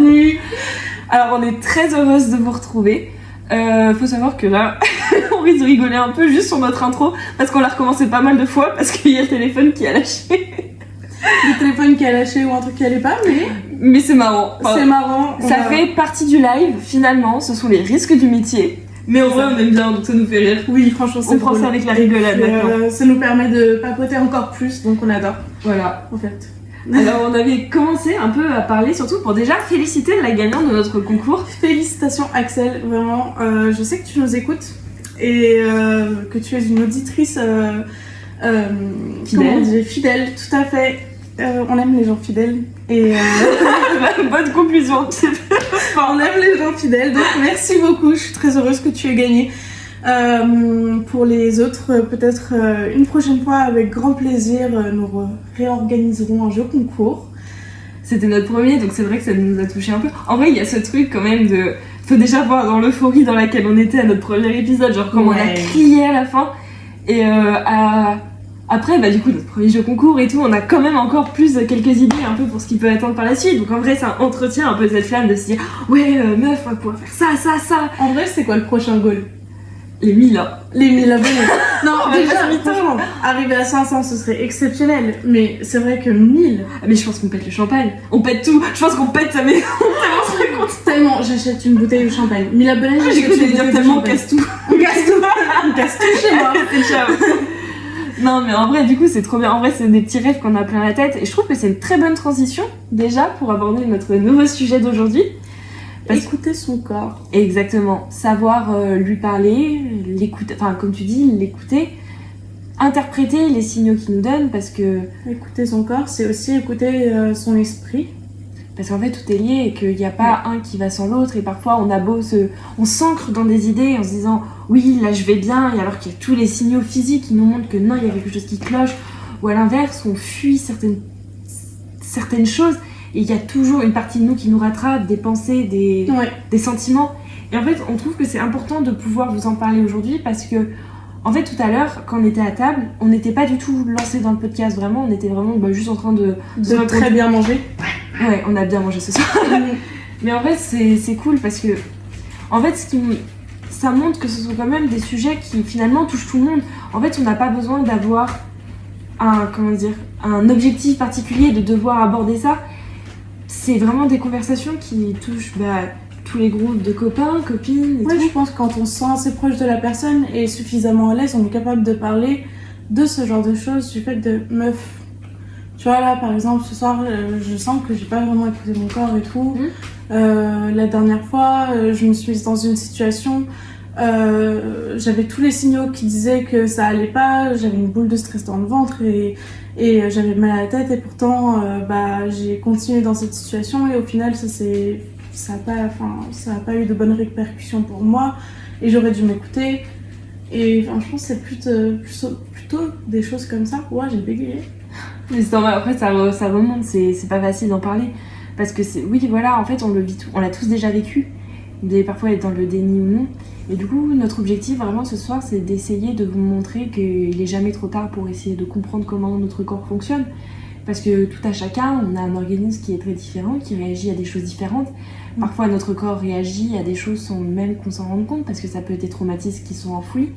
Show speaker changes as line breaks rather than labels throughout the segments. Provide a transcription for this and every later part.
bienvenue. Alors on est très heureuse de vous retrouver. Faut savoir que là, on risque de rigoler un peu juste sur notre intro parce qu'on l'a recommencé pas mal de fois parce qu'il y a le téléphone qui a lâché.
Le téléphone qui a lâché ou un truc qui allait pas,
mais c'est marrant. Enfin,
c'est marrant.
Ça fait partie du live finalement, ce sont les risques du métier. Mais en vrai on aime bien donc ça nous fait rire.
Oui, franchement c'est
on prend ça avec la rigolade maintenant.
Ça nous permet de papoter encore plus, donc on adore.
Voilà.
En fait.
Alors on avait commencé un peu à parler surtout pour déjà féliciter la gagnante de notre concours.
Félicitations Axel, vraiment. Je sais que tu nous écoutes et que tu es une auditrice
fidèle.
Comment on dit, fidèle, tout à fait. On aime les gens fidèles et
bonne conclusion.
on aime les gens fidèles, donc merci beaucoup. Je suis très heureuse que tu aies gagné. Pour les autres, peut-être une prochaine fois, avec grand plaisir, nous réorganiserons un jeu concours.
C'était notre premier, donc c'est vrai que ça nous a touché un peu. En vrai, il y a ce truc quand même de... Faut déjà voir dans l'euphorie dans laquelle on était à notre premier épisode, genre comme on a crié à la fin. Et après, bah du coup, notre premier jeu concours et tout, on a quand même encore plus quelques idées un peu pour ce qui peut attendre par la suite. Donc en vrai, ça entretient un peu cette flamme de se dire « Ouais, meuf, on va pouvoir faire ça ».
En vrai, c'est quoi le prochain goal?
Les 1000 ans.
Les 1000 abonnés. Non, déjà, franchement, arriver à 500, ce serait exceptionnel. Mais c'est vrai que 1000...
Ah, mais je pense qu'on pète le champagne. On pète tout. Je pense qu'on pète sa maison.
Tellement, j'achète une bouteille de champagne. 1000 abonnés,
j'ai cru dire tellement on casse tout.
On casse tout. On casse tout chez moi.
Non, mais en vrai, du coup, c'est trop bien. En vrai, c'est des petits rêves qu'on a plein la tête. Et je trouve que c'est une très bonne transition, déjà, pour aborder notre nouveau sujet d'aujourd'hui.
Écouter son corps.
Exactement. Savoir lui parler, l'écouter, enfin, comme tu dis, l'écouter, interpréter les signaux qu'il nous donne, parce que...
Écouter son corps, c'est aussi écouter son esprit.
Parce qu'en fait, tout est lié et qu'il n'y a pas un qui va sans l'autre. Et parfois, on s'ancre dans des idées en se disant « Oui, là, je vais bien », et alors qu'il y a tous les signaux physiques qui nous montrent que non, il y a quelque chose qui cloche. Ou à l'inverse, on fuit certaines choses. Et il y a toujours une partie de nous qui nous rattrape, des pensées, des sentiments. Et en fait, on trouve que c'est important de pouvoir vous en parler aujourd'hui parce que, en fait, tout à l'heure, quand on était à table, on n'était pas du tout lancé dans le podcast, vraiment. On était vraiment juste en train de
très bien manger.
Ouais, on a bien mangé ce soir. Mais en fait, c'est cool parce que, en fait, ça montre que ce sont quand même des sujets qui, finalement, touchent tout le monde. En fait, on n'a pas besoin d'avoir un objectif particulier, de devoir aborder ça. C'est vraiment des conversations qui touchent tous les groupes de copains, copines et tout.
Je pense que quand on se sent assez proche de la personne et suffisamment à l'aise, on est capable de parler de ce genre de choses, du fait de meuf. Tu vois, là, par exemple, ce soir, je sens que j'ai pas vraiment écouté mon corps et tout. La dernière fois, je me suis mise dans une situation, j'avais tous les signaux qui disaient que ça allait pas, j'avais une boule de stress dans le ventre et j'avais mal à la tête et pourtant j'ai continué dans cette situation et au final ça a pas eu de bonnes répercussions pour moi et j'aurais dû m'écouter et je pense que c'est plutôt des choses comme ça. Ouais, j'ai bégayé.
Mais c'est normal, après ça remonte, c'est pas facile d'en parler parce que oui voilà, en fait on le vit on l'a tous déjà vécu, vous devez parfois être dans le déni ou non. Et du coup, notre objectif vraiment ce soir, c'est d'essayer de vous montrer qu'il n'est jamais trop tard pour essayer de comprendre comment notre corps fonctionne. Parce que tout à chacun, on a un organisme qui est très différent, qui réagit à des choses différentes. Parfois, notre corps réagit à des choses sans même qu'on s'en rende compte, parce que ça peut être des traumatismes qui sont enfouis,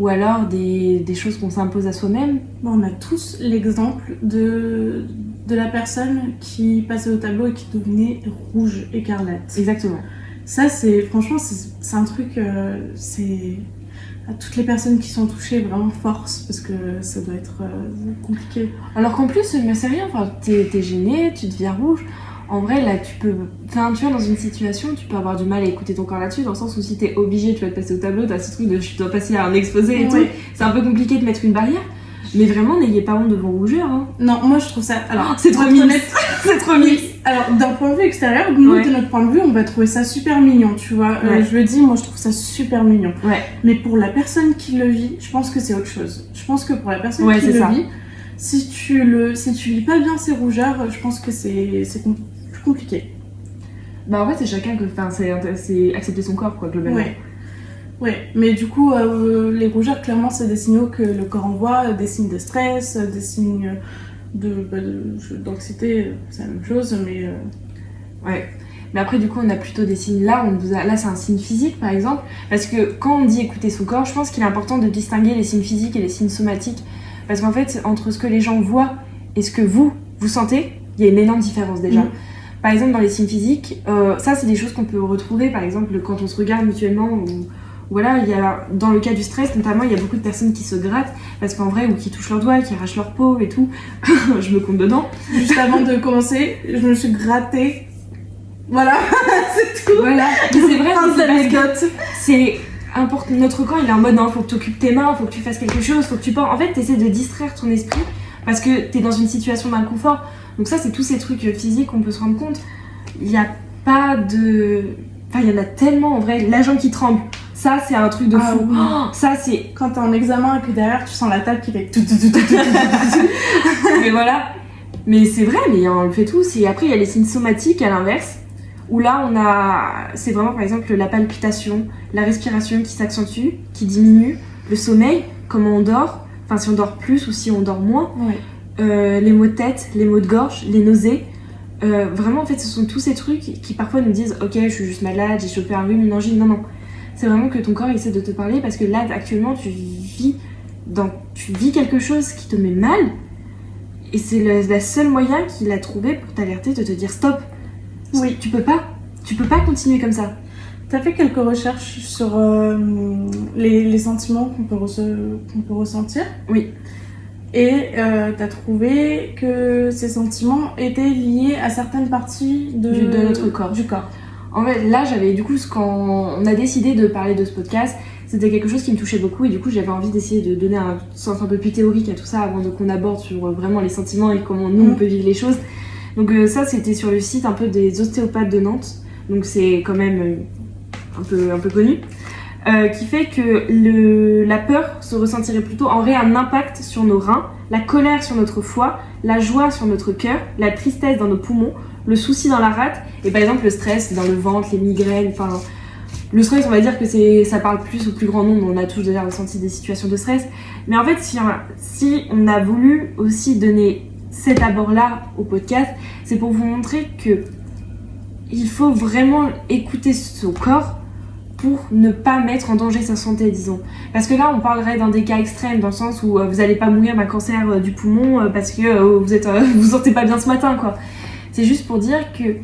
ou alors des choses qu'on s'impose à soi-même.
On a tous l'exemple de la personne qui passait au tableau et qui devenait rouge, écarlate.
Exactement.
Ça, franchement, c'est un truc, c'est à toutes les personnes qui sont touchées, vraiment force, parce que ça doit être compliqué.
Alors qu'en plus, c'est rien, enfin, t'es gêné, tu deviens rouge. En vrai, là, tu vois, dans une situation, tu peux avoir du mal à écouter ton corps là-dessus, dans le sens où si t'es obligé, tu vas te passer au tableau, t'as ce truc de je dois passer à un exposé et tout. C'est un peu compliqué de mettre une barrière. Mais vraiment, n'ayez pas honte de vos rougeurs. Hein.
Non, moi je trouve ça. Alors,
c'est trop mignon. C'est trop mignon.
Alors, d'un point de vue extérieur, nous, de notre point de vue, on va trouver ça super mignon, tu vois. Je le dis, moi je trouve ça super mignon. Mais pour la personne qui le vit, je pense que c'est autre chose. Je pense que pour la personne qui le vit, si tu vis pas bien ces rougeurs, je pense que c'est plus compliqué.
Bah en fait, c'est chacun c'est accepter son corps, quoi, globalement.
Ouais, mais du coup, les rougeurs, clairement, c'est des signaux que le corps envoie, des signes de stress, des signes d'anxiété, c'est la même chose, mais...
Ouais, Mais après, du coup, on a plutôt des signes là. Là, c'est un signe physique, par exemple. Parce que quand on dit écouter son corps, je pense qu'il est important de distinguer les signes physiques et les signes somatiques. Parce qu'en fait, entre ce que les gens voient et ce que vous sentez, il y a une énorme différence déjà. Par exemple, dans les signes physiques, ça, c'est des choses qu'on peut retrouver, par exemple, quand on se regarde mutuellement. Ou voilà, dans le cas du stress, notamment, il y a beaucoup de personnes qui se grattent. Parce qu'en vrai, ou qui touchent leurs doigts, qui arrachent leur peau et tout. Je me compte dedans.
Juste avant de commencer, je me suis grattée. Voilà, c'est tout.
Voilà, mais c'est vrai,
Fin de l'anecdote.
C'est important. Notre corps, il est en mode non, faut que tu occupes tes mains, faut que tu fasses quelque chose, faut que tu penses. En fait, t'essaies de distraire ton esprit parce que t'es dans une situation d'inconfort. Donc ça, c'est tous ces trucs physiques qu'on peut se rendre compte. Il n'y a pas de... Enfin, il y en a tellement, en vrai. La jambe qui tremble, ça, c'est un truc de fou.
Oui.
Oh, ça, c'est...
Quand t'es en examen et que derrière, tu sens la table qui fait tout.
Mais voilà. Mais c'est vrai, mais on le fait tous. Et après, il y a les signes somatiques à l'inverse. Où là, c'est vraiment, par exemple, la palpitation, la respiration qui s'accentue, qui diminue, le sommeil, comment on dort, enfin, si on dort plus ou si on dort moins, les maux de tête, les maux de gorge, les nausées. Vraiment, en fait, ce sont tous ces trucs qui parfois nous disent « Ok, je suis juste malade, j'ai chopé un rhume, une angine. » Non. C'est vraiment que ton corps essaie de te parler parce que là, actuellement, tu vis quelque chose qui te met mal et c'est le seul moyen qu'il a trouvé pour t'alerter, de te dire « Stop !» Oui, tu peux pas continuer comme ça.
T'as fait quelques recherches sur les sentiments qu'on peut ressentir.
Oui.
Et t'as trouvé que ces sentiments étaient liés à certaines parties de
notre corps.
Du corps.
En fait, là, quand on a décidé de parler de ce podcast, c'était quelque chose qui me touchait beaucoup et du coup, j'avais envie d'essayer de donner un sens un peu plus théorique à tout ça avant qu'on aborde sur vraiment les sentiments et comment nous, on peut vivre les choses. Donc ça, c'était sur le site un peu des ostéopathes de Nantes, donc c'est quand même un peu connu, qui fait que la peur se ressentirait plutôt en vrai un impact sur nos reins, la colère sur notre foie, la joie sur notre cœur, la tristesse dans nos poumons, le souci dans la rate, et par exemple le stress dans le ventre, les migraines, enfin... Le stress, on va dire que ça parle plus au plus grand nombre, on a tous déjà ressenti des situations de stress, mais en fait, si on a voulu aussi donner cet abord-là au podcast, c'est pour vous montrer que il faut vraiment écouter son corps pour ne pas mettre en danger sa santé, disons. Parce que là, on parlerait dans des cas extrêmes, dans le sens où vous n'allez pas mourir d'un cancer du poumon parce que vous sentez pas bien ce matin, quoi. C'est juste pour dire que,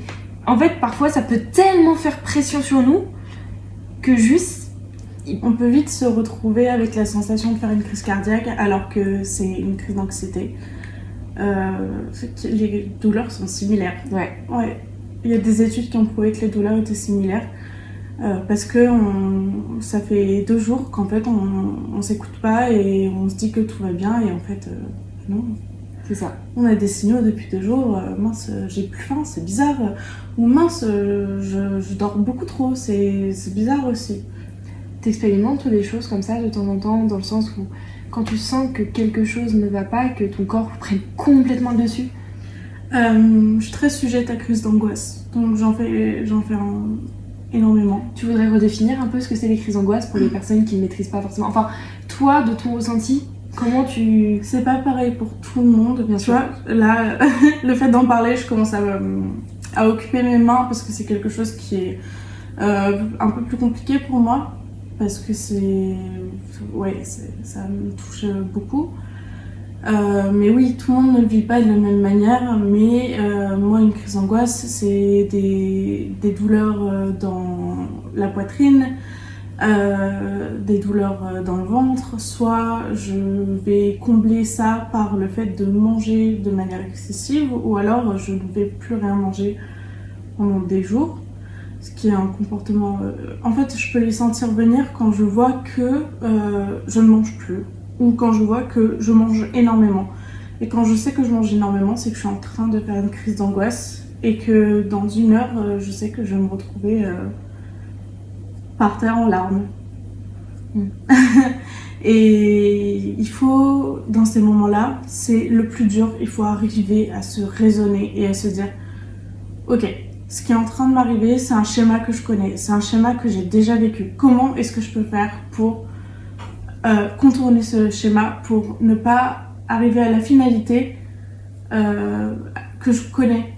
en fait, parfois, ça peut tellement faire pression sur nous que juste...
On peut vite se retrouver avec la sensation de faire une crise cardiaque alors que c'est une crise d'anxiété. Les douleurs sont similaires. Ouais. Il y a des études qui ont prouvé que les douleurs étaient similaires parce que ça fait 2 jours qu'en fait on s'écoute pas et on se dit que tout va bien et en fait non.
C'est ça.
On a des signaux depuis 2 jours. Mince, j'ai plus faim, c'est bizarre. Ou mince, je dors beaucoup trop, c'est bizarre aussi.
T'expérimentes des choses comme ça de temps en temps, dans le sens où quand tu sens que quelque chose ne va pas, que ton corps prenne complètement le dessus?
Je suis très sujette à crise d'angoisse, donc j'en fais énormément.
Tu voudrais redéfinir un peu ce que c'est les crises d'angoisse pour les personnes qui ne maîtrisent pas forcément? Enfin, toi, de ton ressenti, comment tu...
C'est pas pareil pour tout le monde, bien sûr. Là, le fait d'en parler, je commence à occuper mes mains parce que c'est quelque chose qui est un peu plus compliqué pour moi. Parce que ça me touche beaucoup. Mais oui, tout le monde ne le vit pas de la même manière. Mais moi, une crise d'angoisse, c'est des douleurs dans la poitrine, des douleurs dans le ventre. Soit je vais combler ça par le fait de manger de manière excessive, ou alors je ne vais plus rien manger pendant des jours. Ce qui est un comportement... En fait, je peux les sentir venir quand je vois que je ne mange plus. Ou quand je vois que je mange énormément. Et quand je sais que je mange énormément, c'est que je suis en train de faire une crise d'angoisse. Et que dans 1 heure, je sais que je vais me retrouver par terre en larmes. Et il faut, dans ces moments-là, c'est le plus dur. Il faut arriver à se raisonner et à se dire « Ok, ce qui est en train de m'arriver, c'est un schéma que je connais, c'est un schéma que j'ai déjà vécu. Comment est-ce que je peux faire pour contourner ce schéma, pour ne pas arriver à la finalité que je connais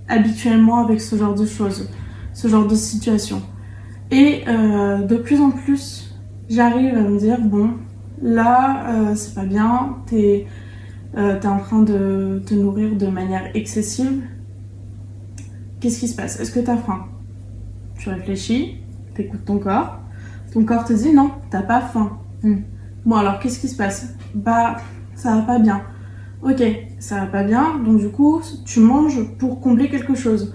habituellement avec ce genre de choses, ce genre de situation. Et de plus en plus, j'arrive à me dire, bon, là, c'est pas bien, t'es en train de te nourrir de manière excessive. Qu'est-ce qui se passe? Est-ce que t'as faim? Tu réfléchis, t'écoutes ton corps te dit non, t'as pas faim. Bon alors qu'est-ce qui se passe? Bah ça va pas bien. Ok, ça va pas bien, donc du coup tu manges pour combler quelque chose.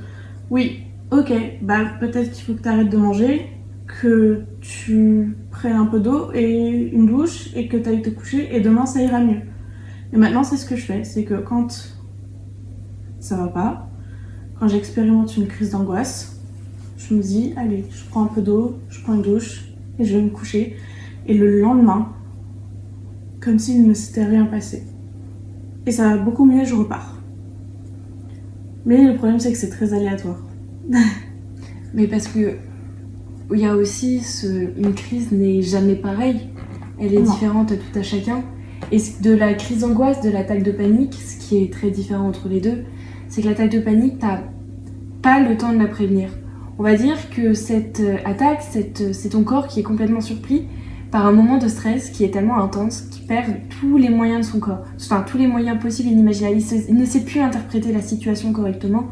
Oui, ok, bah peut-être qu'il faut que t'arrêtes de manger, que tu prennes un peu d'eau et une douche et que t'ailles te coucher et demain ça ira mieux. Et maintenant c'est ce que je fais, c'est que quand ça va pas, quand j'expérimente une crise d'angoisse, je me dis allez, je prends un peu d'eau, je prends une douche et je vais me coucher. Et le lendemain, comme s'il ne s'était rien passé. Et ça va beaucoup mieux, je repars. Mais le problème, c'est que c'est très aléatoire.
Mais parce que il y a aussi une crise n'est jamais pareille. Elle est différente à tout à chacun. Et de la crise d'angoisse, de l'attaque de panique, ce qui est très différent entre les deux, c'est que l'attaque de panique, t'as pas le temps de la prévenir. On va dire que cette attaque, c'est ton corps qui est complètement surpris par un moment de stress qui est tellement intense qu'il perd tous les moyens de son corps. Enfin, tous les moyens possibles et inimaginables. Il ne sait plus interpréter la situation correctement.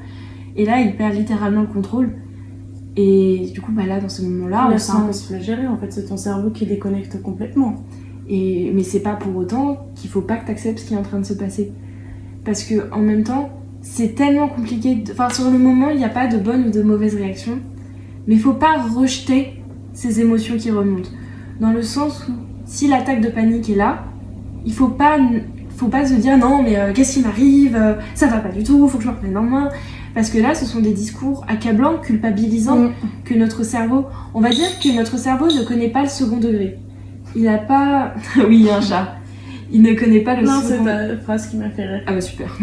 Et là, il perd littéralement le contrôle. Et du coup, bah là, dans ce moment-là,
c'est impossible à gérer. En fait, c'est ton cerveau qui déconnecte complètement.
Mais c'est pas pour autant qu'il faut pas que tu acceptes ce qui est en train de se passer. Parce que en même temps, c'est tellement compliqué. Enfin, sur le moment, il n'y a pas de bonne ou de mauvaise réaction. Mais il faut pas rejeter ces émotions qui remontent. Dans le sens où, si l'attaque de panique est là, il faut pas se dire non, mais qu'est-ce qui m'arrive, ça va pas du tout, faut que je me reprenne en main. Parce que là, ce sont des discours accablants, culpabilisants, que notre cerveau. On va dire que notre cerveau ne connaît pas le second degré. Il n'a pas. Oui, il y a un chat. Il ne connaît pas le second degré.
Non, c'est ta phrase qui m'a fait rire.
Ah bah super.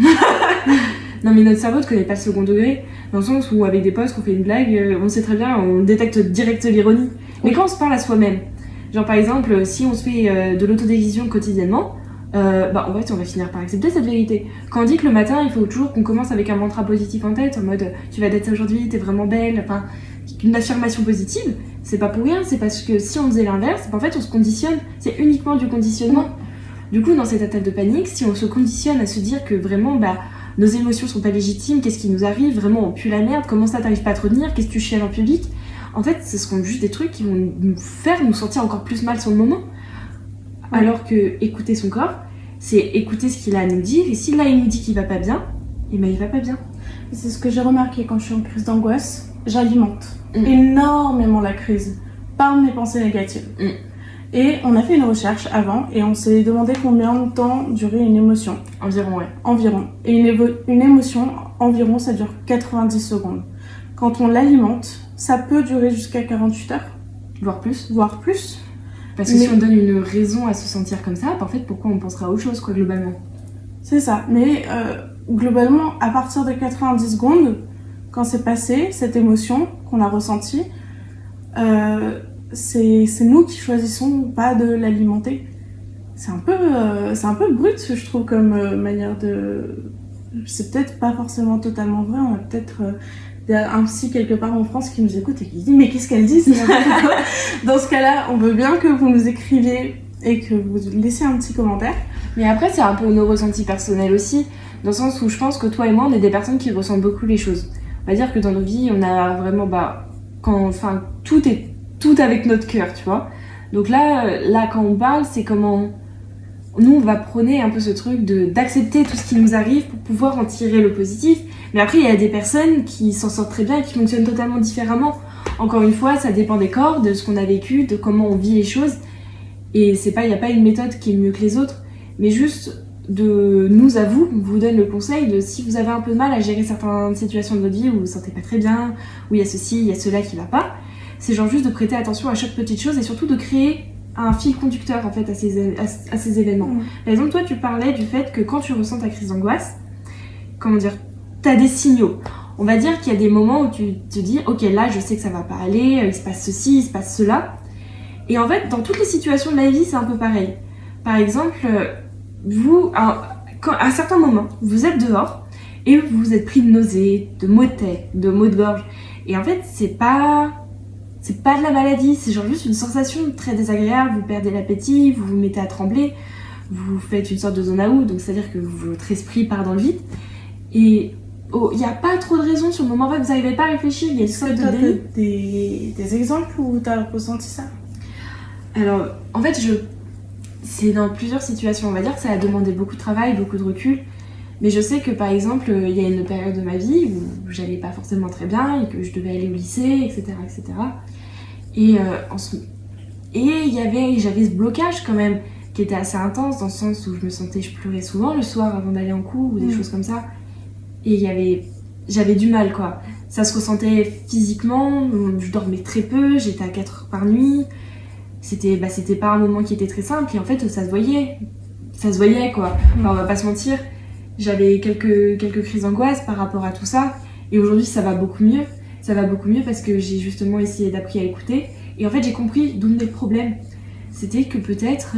Non, mais notre cerveau ne connaît pas le second degré, dans le sens où, avec des potes, qu'on fait une blague, on sait très bien, on détecte direct l'ironie. Mais quand on se parle à soi-même, genre par exemple, si on se fait de l'autodérision quotidiennement, en fait, on va finir par accepter cette vérité. Quand on dit que le matin, il faut toujours qu'on commence avec un mantra positif en tête, en mode tu vas d'être aujourd'hui, t'es vraiment belle, enfin, une affirmation positive, c'est pas pour rien, c'est parce que si on faisait l'inverse, en fait, on se conditionne, c'est uniquement du conditionnement. Du coup, dans cette attaque de panique, si on se conditionne à se dire que vraiment, nos émotions sont pas légitimes, qu'est-ce qui nous arrive, vraiment on pue la merde, comment ça t'arrive pas à te retenir, qu'est-ce que tu chiales en public, en fait, ce seront juste des trucs qui vont nous faire nous sentir encore plus mal sur le moment. Alors que écouter son corps, c'est écouter ce qu'il a à nous dire, et si là il nous dit qu'il va pas bien, et il va pas bien.
C'est ce que j'ai remarqué quand je suis en crise d'angoisse, j'alimente énormément la crise par mes pensées négatives. Et on a fait une recherche avant et on s'est demandé combien de temps durait une émotion.
Environ, ouais.
Environ. Et une émotion, environ, ça dure 90 secondes. Quand on l'alimente, ça peut durer jusqu'à 48 heures.
Voire plus.
Voire plus.
Parce que si on donne une raison à se sentir comme ça, en fait, pourquoi on pensera à autre chose, quoi, globalement? C'est
ça. Mais globalement, à partir de 90 secondes, quand c'est passé, cette émotion qu'on a ressentie, c'est nous qui choisissons ou pas de l'alimenter. C'est un peu brut, je trouve, comme manière de... C'est peut-être pas forcément totalement vrai, on a peut-être un psy quelque part en France qui nous écoute et qui dit mais qu'est-ce qu'elle dit, c'est n'importe quoi. Dans ce cas-là, on veut bien que vous nous écriviez et que vous laissiez un petit commentaire.
Mais après, c'est un peu nos ressentis personnels aussi, dans le sens où je pense que toi et moi, on est des personnes qui ressentent beaucoup les choses. On va dire que dans nos vies, on a vraiment, tout avec notre cœur, tu vois. Donc là, quand on parle, c'est comment nous, on va prôner un peu ce truc d'accepter tout ce qui nous arrive pour pouvoir en tirer le positif. Mais après, il y a des personnes qui s'en sortent très bien et qui fonctionnent totalement différemment. Encore une fois, ça dépend des corps, de ce qu'on a vécu, de comment on vit les choses. Et il n'y a pas une méthode qui est mieux que les autres. Mais juste de nous à vous, on vous donne le conseil de si vous avez un peu de mal à gérer certaines situations de votre vie où vous vous sentez pas très bien, où il y a ceci, il y a cela qui va pas, c'est genre juste de prêter attention à chaque petite chose et surtout de créer un fil conducteur en fait à ces événements. Par exemple, toi tu parlais du fait que quand tu ressens ta crise d'angoisse, t'as des signaux. On va dire qu'il y a des moments où tu te dis ok, là je sais que ça va pas aller, il se passe ceci, il se passe cela. Et en fait, dans toutes les situations de la vie, c'est un peu pareil. Par exemple, à un certain moment, vous êtes dehors et vous vous êtes pris de nausées, de maux de tête, de maux de gorge. Et en fait, c'est pas de la maladie, c'est genre juste une sensation très désagréable, vous perdez l'appétit, vous vous mettez à trembler, vous faites une sorte de zone out, donc c'est-à-dire que votre esprit part dans le vide. Et il n'y a pas trop de raisons sur le moment, vous n'arrivez pas à réfléchir, il y a une sorte de déni.
Des exemples où tu as ressenti ça?
Alors, en fait, c'est dans plusieurs situations, on va dire que ça a demandé beaucoup de travail, beaucoup de recul. Mais je sais que par exemple, il y a une période de ma vie où j'allais pas forcément très bien et que je devais aller au lycée, etc. etc. Et j'avais ce blocage quand même qui était assez intense dans le sens où je pleurais souvent le soir avant d'aller en cours ou des choses comme ça. Et j'avais du mal quoi. Ça se ressentait physiquement, je dormais très peu, j'étais à 4 heures par nuit. C'était pas un moment qui était très simple et en fait ça se voyait quoi. Enfin, on va pas se mentir. J'avais quelques crises d'angoisse par rapport à tout ça. Et aujourd'hui, ça va beaucoup mieux. Ça va beaucoup mieux parce que j'ai justement essayé d'apprendre à écouter. Et en fait, j'ai compris d'où venait le problème. C'était que peut-être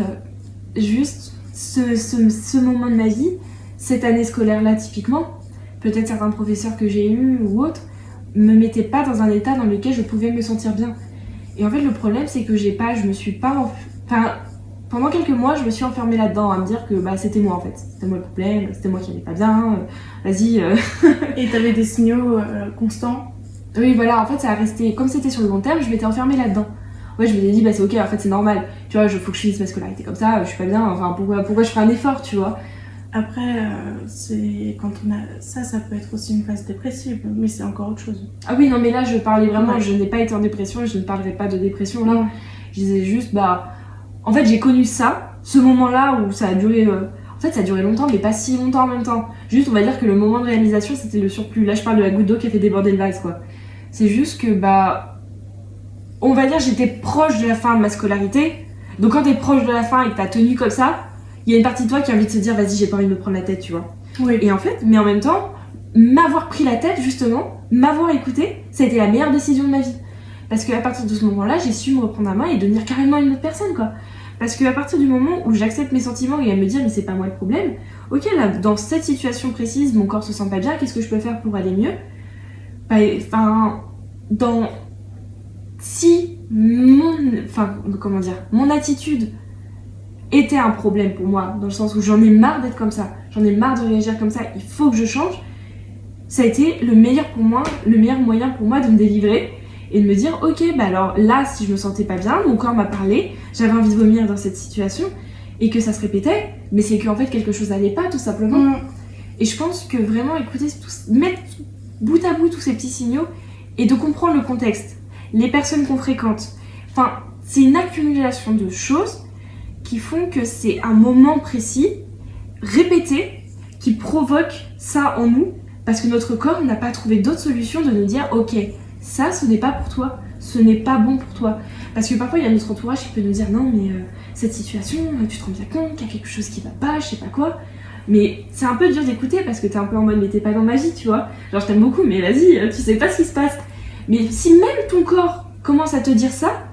juste ce moment de ma vie, cette année scolaire-là typiquement, peut-être certains professeurs que j'ai eus ou autres, me mettaient pas dans un état dans lequel je pouvais me sentir bien. Et en fait, le problème, c'est que pendant quelques mois, je me suis enfermée là-dedans, à me dire que c'était moi en fait. C'était moi le problème, c'était moi qui allais pas bien, vas-y.
Et t'avais des signaux constants?
Oui, voilà, en fait, ça a resté. Comme c'était sur le long terme, je m'étais enfermée là-dedans. Ouais, je me suis dit, c'est ok, en fait, c'est normal. Tu vois, faut que je finisse ma scolarité comme ça, je suis pas bien, enfin, pourquoi je ferais un effort, tu vois.
Après, quand on a ça peut être aussi une phase dépressive, mais c'est encore autre chose.
Ah oui, non, mais là, je parlais vraiment, je n'ai pas été en dépression et je ne parlerai pas de dépression là. Je disais juste, en fait, j'ai connu ce moment-là où ça a duré. En fait, ça a duré longtemps, mais pas si longtemps en même temps. Juste, on va dire que le moment de réalisation, c'était le surplus. Là, je parle de la goutte d'eau qui a fait déborder le vase, quoi. C'est juste que, on va dire, j'étais proche de la fin de ma scolarité. Donc, quand t'es proche de la fin et que t'as tenu comme ça, il y a une partie de toi qui a envie de se dire, vas-y, j'ai pas envie de me prendre la tête, tu vois.
Oui.
Et en fait, mais en même temps, m'avoir pris la tête, justement, m'avoir écouté, ça a été la meilleure décision de ma vie. Parce qu'à partir de ce moment-là, j'ai su me reprendre la main et devenir carrément une autre personne, quoi. Parce qu'à partir du moment où j'accepte mes sentiments et à me dire mais c'est pas moi le problème, ok là dans cette situation précise mon corps se sent pas bien, qu'est-ce que je peux faire pour aller mieux? Si mon attitude était un problème pour moi, dans le sens où j'en ai marre d'être comme ça, j'en ai marre de réagir comme ça, il faut que je change, ça a été le meilleur moyen pour moi de me délivrer et de me dire ok alors là si je me sentais pas bien, mon corps m'a parlé, j'avais envie de vomir dans cette situation et que ça se répétait, mais c'est qu'en fait quelque chose n'allait pas tout simplement. Et je pense que vraiment écouter mettre bout à bout tous ces petits signaux et de comprendre le contexte, les personnes qu'on fréquente, c'est une accumulation de choses qui font que c'est un moment précis répété qui provoque ça en nous parce que notre corps n'a pas trouvé d'autre solution de nous dire ok ça, ce n'est pas pour toi, ce n'est pas bon pour toi. Parce que parfois, il y a notre entourage qui peut nous dire non, mais cette situation, tu te rends bien compte qu'il y a quelque chose qui va pas, je sais pas quoi. Mais c'est un peu dur d'écouter parce que t'es un peu en mode, mais t'es pas dans ma vie, tu vois. Genre, je t'aime beaucoup, mais vas-y, tu sais pas ce qui se passe. Mais si même ton corps commence à te dire ça,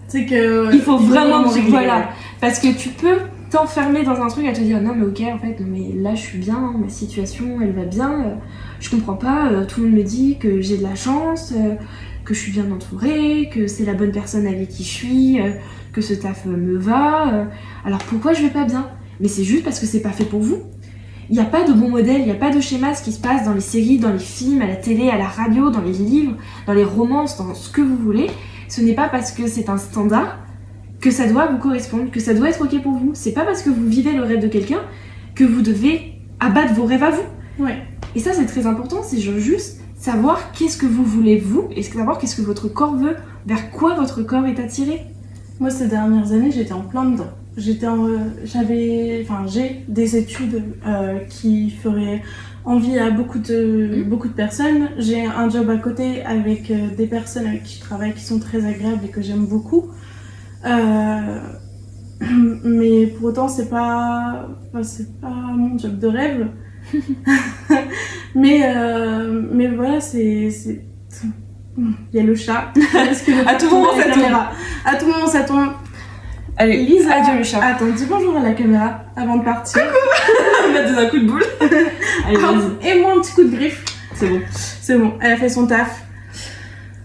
c'est que.
Il faut vraiment régler. Voilà. Parce que tu peux t'enfermer dans un truc à te dire non, mais ok, en fait, non, mais là, je suis bien, ma situation, elle va bien. Je comprends pas, tout le monde me dit que j'ai de la chance, que je suis bien entourée, que c'est la bonne personne avec qui je suis, que ce taf me va. Alors pourquoi je vais pas bien? Mais c'est juste parce que c'est pas fait pour vous. Il n'y a pas de bon modèle, il n'y a pas de schéma, ce qui se passe dans les séries, dans les films, à la télé, à la radio, dans les livres, dans les romances, dans ce que vous voulez. Ce n'est pas parce que c'est un standard que ça doit vous correspondre, que ça doit être ok pour vous. C'est pas parce que vous vivez le rêve de quelqu'un que vous devez abattre vos rêves à vous.
Ouais.
Et ça, c'est très important, c'est juste savoir qu'est-ce que vous voulez vous, et savoir qu'est-ce que votre corps veut, vers quoi votre corps est attiré.
Moi, ces dernières années, j'étais en plein dedans. J'ai des études qui feraient envie à beaucoup de personnes. J'ai un job à côté avec des personnes avec qui je travaille qui sont très agréables et que j'aime beaucoup. Mais pour autant, c'est pas mon job de rêve. mais voilà, il y a le chat.
À tout moment, ça tourne.
À tout moment, ça tourne.
Allez,
Lisa,
adieu le chat.
Attends, dis bonjour à la caméra avant de partir.
Coucou. m'a donné un coup de boule. Allez, vas-y.
Et moi un petit coup de griffe.
C'est bon.
C'est bon, elle a fait son taf.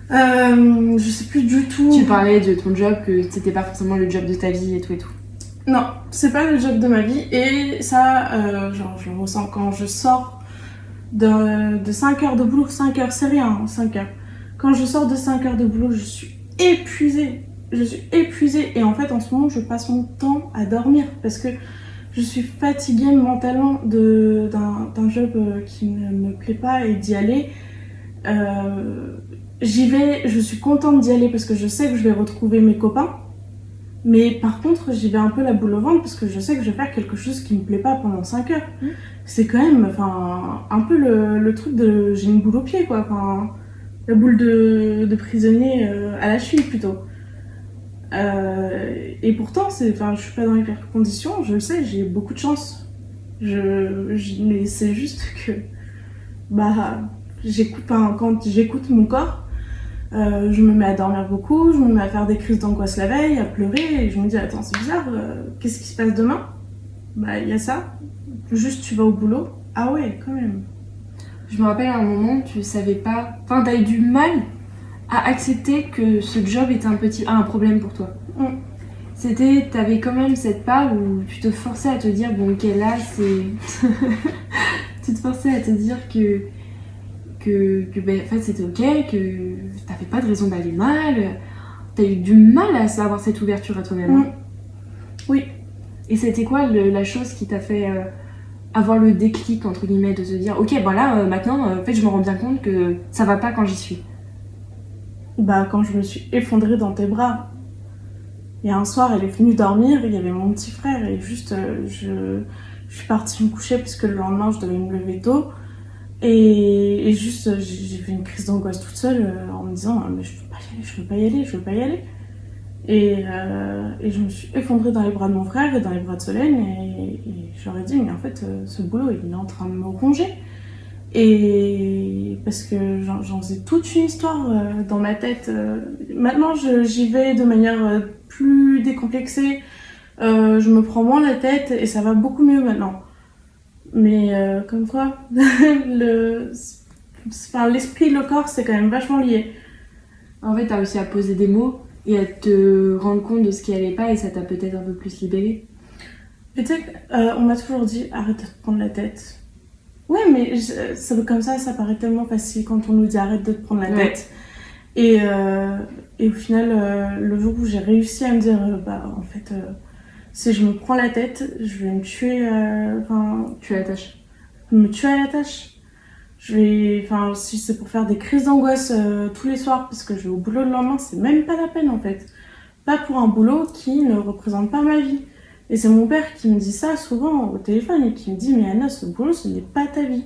Je sais plus du tout.
Tu parlais de ton job, que c'était pas forcément le job de ta vie et tout et tout.
Non, c'est pas le job de ma vie. Et ça, genre, je le ressens quand je sors de 5 heures de boulot. 5 heures, c'est rien, 5 heures. Quand je sors de 5 heures de boulot, je suis épuisée. Je suis épuisée. Et en fait, en ce moment, je passe mon temps à dormir parce que je suis fatiguée mentalement d'un job qui ne me plaît pas et d'y aller. J'y vais, je suis contente d'y aller parce que je sais que je vais retrouver mes copains. Mais par contre, j'y vais un peu la boule au ventre parce que je sais que je vais faire quelque chose qui me plaît pas pendant 5 heures. C'est quand même un peu le truc de j'ai une boule au pied, quoi. La boule de prisonnier à la cheville plutôt. Et pourtant, je suis pas dans les pires conditions, je le sais, j'ai beaucoup de chance. Mais c'est juste que quand j'écoute mon corps, je me mets à dormir beaucoup, je me mets à faire des crises d'angoisse la veille, à pleurer, et je me dis attends c'est bizarre, qu'est-ce qui se passe demain? Il y a ça, juste tu vas au boulot, ah ouais quand même.
Je me rappelle à un moment, tu savais pas, enfin t'as eu du mal à accepter que ce job était un problème pour toi. T'avais quand même cette part où tu te forçais à te dire bon ok là c'est... tu te forçais à te dire que en fait c'était ok, que t'avais pas de raison d'aller mal, t'as eu du mal à avoir cette ouverture à toi-même.
Oui.
Et c'était quoi la chose qui t'a fait avoir le déclic entre guillemets de se dire ok là maintenant en fait je me rends bien compte que ça va pas quand j'y suis?
Quand je me suis effondrée dans tes bras. Et un soir elle est venue dormir, il y avait mon petit frère et juste je suis partie me coucher puisque le lendemain je devais me lever tôt. Et juste, j'ai fait une crise d'angoisse toute seule en me disant mais je veux pas y aller. Et je me suis effondrée dans les bras de mon frère et dans les bras de Solène et je leur ai dit mais en fait ce boulot il est en train de me ronger. Et parce que j'en faisais toute une histoire dans ma tête. Maintenant j'y vais de manière plus décomplexée, je me prends moins la tête et ça va beaucoup mieux maintenant. Mais comme quoi, l'esprit et le corps, c'est quand même vachement lié.
En fait, t'as réussi à poser des mots et à te rendre compte de ce qui allait pas et ça t'a peut-être un peu plus libéré.
Tu sais, on m'a toujours dit arrête de te prendre la tête. Ouais, mais comme ça paraît tellement facile quand on nous dit arrête de te prendre la tête. Et au final, le jour où j'ai réussi à me dire en fait... si je me prends la tête, je vais me tuer.
Tu à la tâche.
Me tuer à la tâche. Si c'est pour faire des crises d'angoisse tous les soirs, parce que je vais au boulot le lendemain, c'est même pas la peine en fait. Pas pour un boulot qui ne représente pas ma vie. Et c'est mon père qui me dit ça souvent au téléphone et qui me dit mais Anna, ce boulot, ce n'est pas ta vie.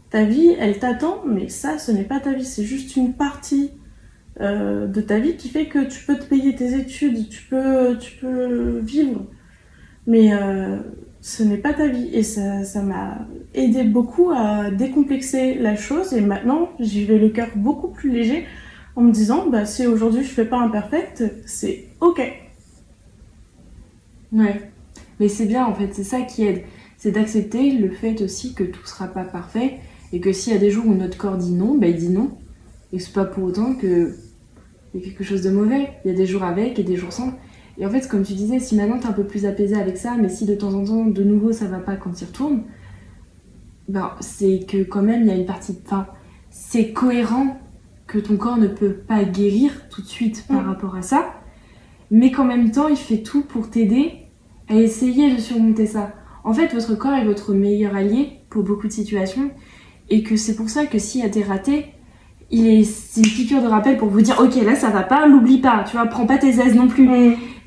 Ta vie, elle t'attend, mais ça, ce n'est pas ta vie. C'est juste une partie de ta vie qui fait que tu peux te payer tes études, tu peux vivre. Mais ce n'est pas ta vie et ça m'a aidé beaucoup à décomplexer la chose et maintenant j'y vais le cœur beaucoup plus léger en me disant si aujourd'hui je fais pas un perfect, c'est ok.
Ouais, mais c'est bien en fait, c'est ça qui aide, c'est d'accepter le fait aussi que tout sera pas parfait et que s'il y a des jours où notre corps dit non, il dit non et c'est pas pour autant que il y a quelque chose de mauvais, il y a des jours avec et des jours sans. Et en fait, comme tu disais, si maintenant t'es un peu plus apaisé avec ça, mais si de temps en temps, de nouveau, ça va pas quand tu y retournes, c'est que quand même, il y a une partie... c'est cohérent que ton corps ne peut pas guérir tout de suite par rapport à ça, mais qu'en même temps, il fait tout pour t'aider à essayer de surmonter ça. En fait, votre corps est votre meilleur allié pour beaucoup de situations, et que c'est pour ça que s'il y a des ratés, c'est une piqûre de rappel pour vous dire ok là ça va pas, l'oublie pas, tu vois, prends pas tes aises non plus,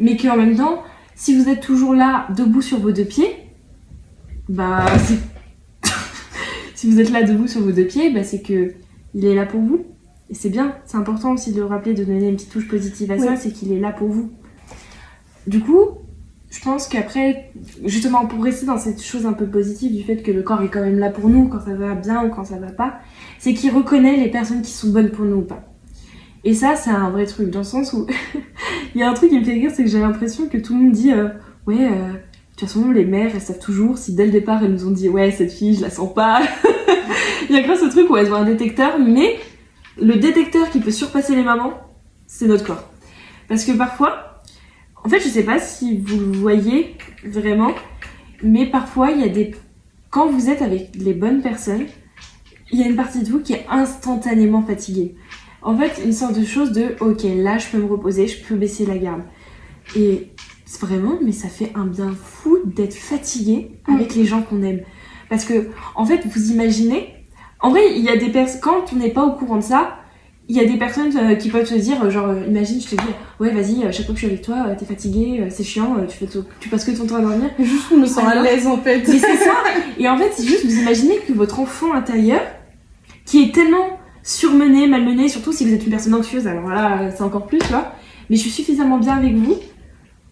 mais qu'en même temps si vous êtes toujours là debout sur vos deux pieds, si vous êtes là debout sur vos deux pieds, c'est que il est là pour vous et c'est bien, c'est important aussi de le rappeler, de donner une petite touche positive à ça, c'est qu'il est là pour vous. Du coup je pense qu'après, justement pour rester dans cette chose un peu positive du fait que le corps est quand même là pour nous quand ça va bien ou quand ça va pas, c'est qu'il reconnaît les personnes qui sont bonnes pour nous ou pas. Et ça, c'est un vrai truc, dans le sens où il y a un truc qui me fait rire, c'est que j'ai l'impression que tout le monde dit tu toute façon, les mères, elles savent toujours si dès le départ, elles nous ont dit « Ouais, cette fille, je la sens pas ». Il y a grâce ce truc où elles ont un détecteur, mais le détecteur qui peut surpasser les mamans, c'est notre corps. Parce que parfois, en fait, je sais pas si vous le voyez vraiment, mais parfois, il y a des... Quand vous êtes avec les bonnes personnes, il y a une partie de vous qui est instantanément fatiguée. En fait, une sorte de chose de « Ok, là, je peux me reposer, je peux baisser la garde ». Et vraiment, mais ça fait un bien fou d'être fatigué avec les gens qu'on aime. Parce que, en fait, vous imaginez... En vrai, il y a des personnes... Quand on n'est pas au courant de ça, il y a des personnes qui peuvent se dire, genre, imagine, je te dis, ouais, vas-y, chaque fois que je suis avec toi, t'es fatigué, c'est chiant, tu passes que ton temps à dormir.
Juste, je me sens à l'aise, en fait.
Mais c'est ça. Et en fait, c'est juste, vous imaginez que votre enfant intérieur, qui est tellement surmené, malmené, surtout si vous êtes une personne anxieuse, alors là, c'est encore plus, tu vois. Mais je suis suffisamment bien avec vous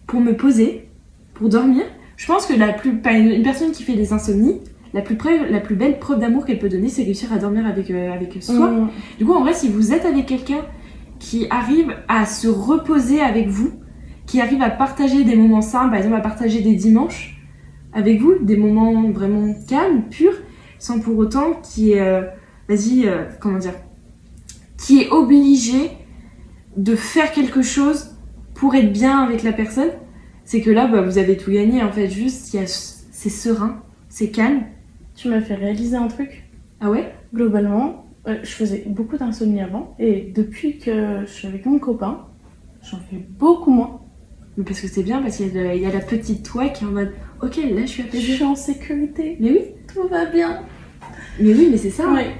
pour me poser, pour dormir. Je pense que une personne qui fait des insomnies, la plus belle preuve d'amour qu'elle peut donner, c'est réussir à dormir avec soi. Du coup, en vrai, si vous êtes avec quelqu'un qui arrive à se reposer avec vous, qui arrive à partager des moments simples, par exemple à partager des dimanches avec vous, des moments vraiment calmes, purs, sans pour autant qui est, qui est obligé de faire quelque chose pour être bien avec la personne, c'est que là, vous avez tout gagné, en fait. Juste, c'est serein, c'est calme.
Tu m'as fait réaliser un truc.
Ah ouais?
Globalement, je faisais beaucoup d'insomnie avant, et depuis que je suis avec mon copain, j'en fais beaucoup moins.
Mais parce que c'est bien, parce qu'il y a la petite toi qui est en mode « Ok, là, je suis apaisée.
Je suis en sécurité.
Mais oui.
Tout va bien. »
Mais oui, mais c'est ça.
Ouais.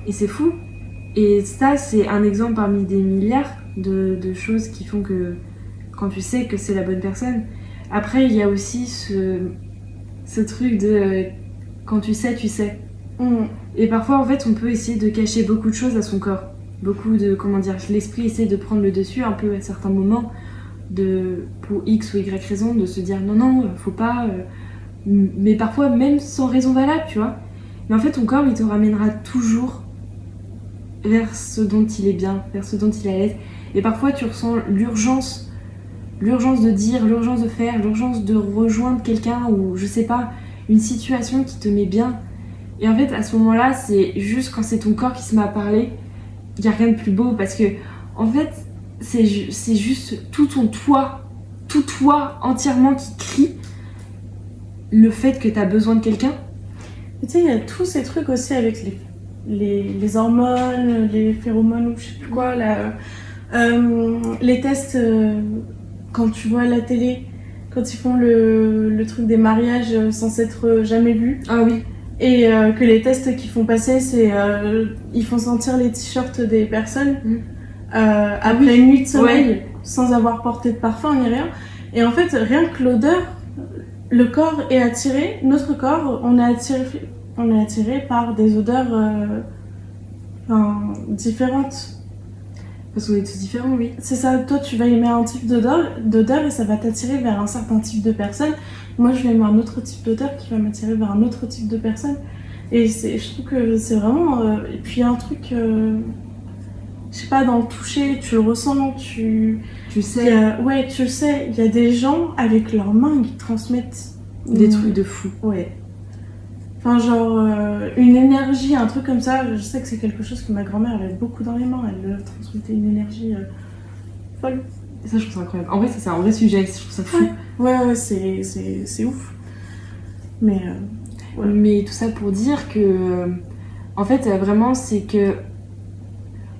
Et c'est fou. Et ça, c'est un exemple parmi des milliards de choses qui font que quand tu sais que c'est la bonne personne. Après, il y a aussi ce truc de quand tu sais, tu sais. Et parfois, en fait, on peut essayer de cacher beaucoup de choses à son corps. Beaucoup de, l'esprit essaie de prendre le dessus un peu à certains moments, pour X ou Y raison, de se dire non, faut pas. Mais parfois, même sans raison valable, tu vois. Mais en fait, ton corps, il te ramènera toujours vers ce dont il est bien, vers ce dont il est à l'aise. Et parfois, tu ressens l'urgence de dire, l'urgence de faire, l'urgence de rejoindre quelqu'un ou, je sais pas, une situation qui te met bien. Et en fait, à ce moment-là, c'est juste quand c'est ton corps qui se met à parler, il n'y a rien de plus beau parce que, en fait, c'est juste tout toi entièrement qui crie le fait que tu as besoin de quelqu'un.
Tu sais, il y a tous ces trucs aussi avec les hormones, les phéromones ou je sais plus quoi, les tests quand tu vois à la télé, quand ils font le truc des mariages sans être jamais vus.
Ah oui.
Et que les tests qu'ils font passer, c'est ils font sentir les t-shirts des personnes après une nuit de sommeil sans avoir porté de parfum ni rien. Et en fait, rien que l'odeur, le corps est attiré, notre corps, on est attiré par des odeurs différentes.
Parce qu'on est tous différents, oui.
C'est ça, toi tu vas aimer un type d'odeur et ça va t'attirer vers un certain type de personne. Moi je vais aimer un autre type d'odeur qui va m'attirer vers un autre type de personne. Et je trouve que c'est vraiment... et puis il y a un truc, je sais pas, dans le toucher, tu le ressens, tu sais. Ouais, tu le sais, il y a des gens avec leurs mains qui transmettent...
Des trucs de fou.
Ouais. Enfin, genre, une énergie, un truc comme ça, je sais que c'est quelque chose que ma grand-mère avait beaucoup dans les mains, elle transmettait une énergie folle.
Et ça, je trouve ça incroyable. En vrai, ça, c'est un vrai sujet, je trouve ça fou.
Ouais, c'est ouf. Mais,
Mais tout ça pour dire que, en fait, vraiment, c'est que...